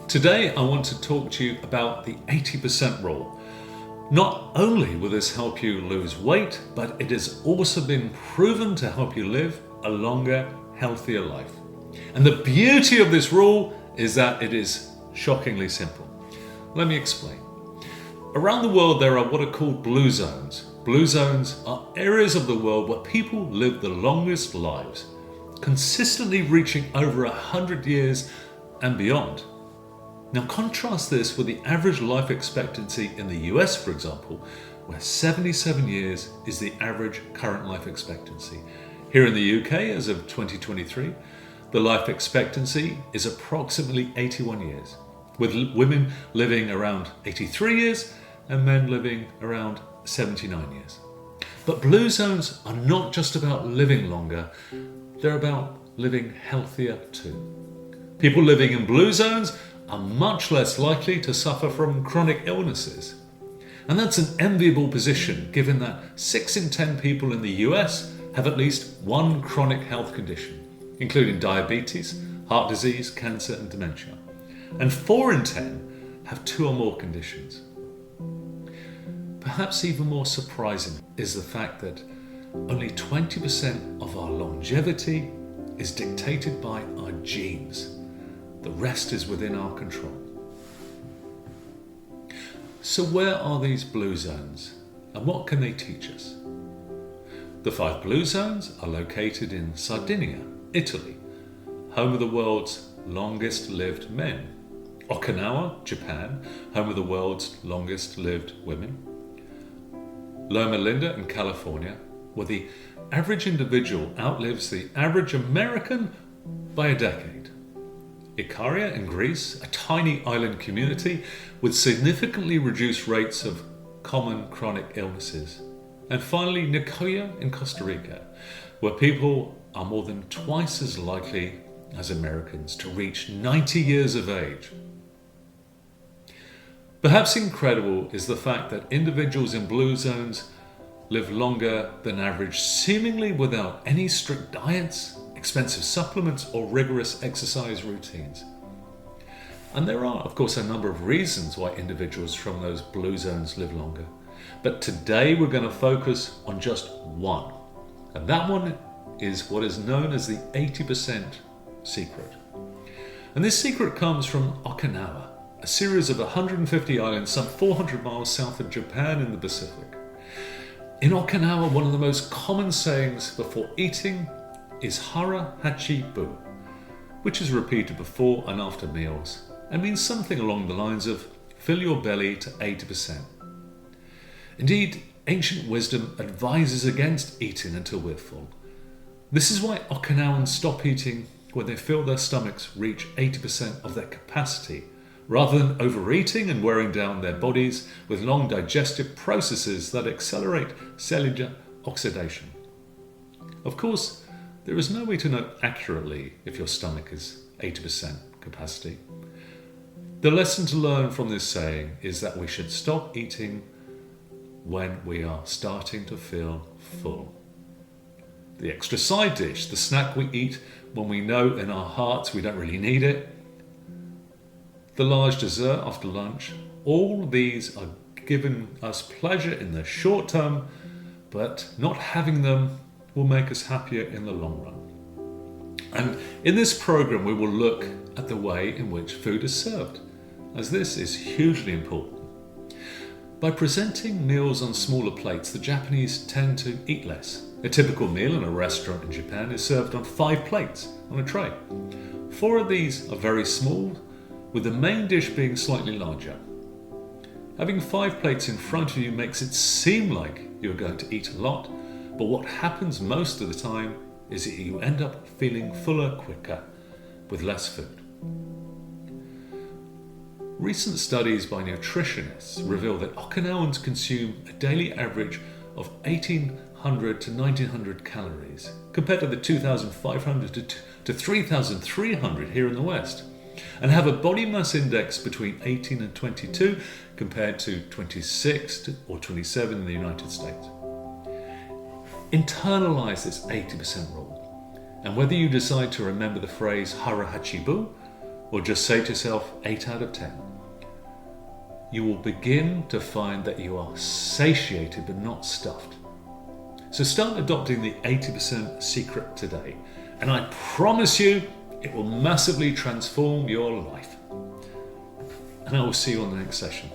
Today I want to talk to you about the 80% rule. Not only will this help you lose weight, but it has also been proven to help you live a longer, healthier life. And the beauty of this rule is that it is shockingly simple. Let me explain. Around the world there are what are called blue zones. Blue zones are areas of the world where people live the longest lives, consistently reaching over 100 years and beyond. Now contrast this with the average life expectancy in the US, for example, where 77 years is the average current life expectancy. Here in the UK, as of 2023, the life expectancy is approximately 81 years, with women living around 83 years and men living around 79 years. But blue zones are not just about living longer, they're about living healthier too. People living in blue zones are much less likely to suffer from chronic illnesses. And that's an enviable position given that 6 in 10 people in the US have at least one chronic health condition, including diabetes, heart disease, cancer and dementia. And 4 in 10 have 2 or more conditions. Perhaps even more surprising is the fact that only 20% of our longevity is dictated by our genes. The rest is within our control. So where are these blue zones and what can they teach us? The 5 blue zones are located in Sardinia, Italy, home of the world's longest lived men. Okinawa, Japan, home of the world's longest lived women. Loma Linda in California, where the average individual outlives the average American by a decade. Ikaria in Greece, a tiny island community with significantly reduced rates of common chronic illnesses. And finally, Nicoya in Costa Rica, where people are more than twice as likely as Americans to reach 90 years of age. Perhaps incredible is the fact that individuals in blue zones live longer than average, seemingly without any strict diets, expensive supplements or rigorous exercise routines. And there are, of course, a number of reasons why individuals from those blue zones live longer. But today we're going to focus on just one. And that one is what is known as the 80% secret. And this secret comes from Okinawa, a series of 150 islands some 400 miles south of Japan in the Pacific. In Okinawa, one of the most common sayings before eating is Hara, Hachi, which is repeated before and after meals and means something along the lines of fill your belly to 80%. Indeed, ancient wisdom advises against eating until we're full. This is why Okinawans stop eating when they feel their stomachs reach 80% of their capacity, rather than overeating and wearing down their bodies with long digestive processes that accelerate cellular oxidation. Of course, there is no way to know accurately if your stomach is 80% capacity. The lesson to learn from this saying is that we should stop eating when we are starting to feel full. The extra side dish, the snack we eat when we know in our hearts we don't really need it, the large dessert after lunch, all these are giving us pleasure in the short term, but not having them will make us happier in the long run. And in this program, we will look at the way in which food is served, as this is hugely important. By presenting meals on smaller plates, the Japanese tend to eat less. A typical meal in a restaurant in Japan is served on 5 plates on a tray. 4 of these are very small, with the main dish being slightly larger. Having 5 plates in front of you makes it seem like you're going to eat a lot, but what happens most of the time is that you end up feeling fuller quicker with less food. Recent studies by nutritionists reveal that Okinawans consume a daily average of 1,800 to 1,900 calories, compared to the 2,500 to 3,300 here in the West, and have a body mass index between 18 and 22 compared to 26 or 27 in the United States. Internalize this 80% rule, and whether you decide to remember the phrase Hara Hachi or just say to yourself 8 out of 10, you will begin to find that you are satiated but not stuffed. So start adopting the 80% secret today, and I promise you it will massively transform your life. And I will see you on the next session.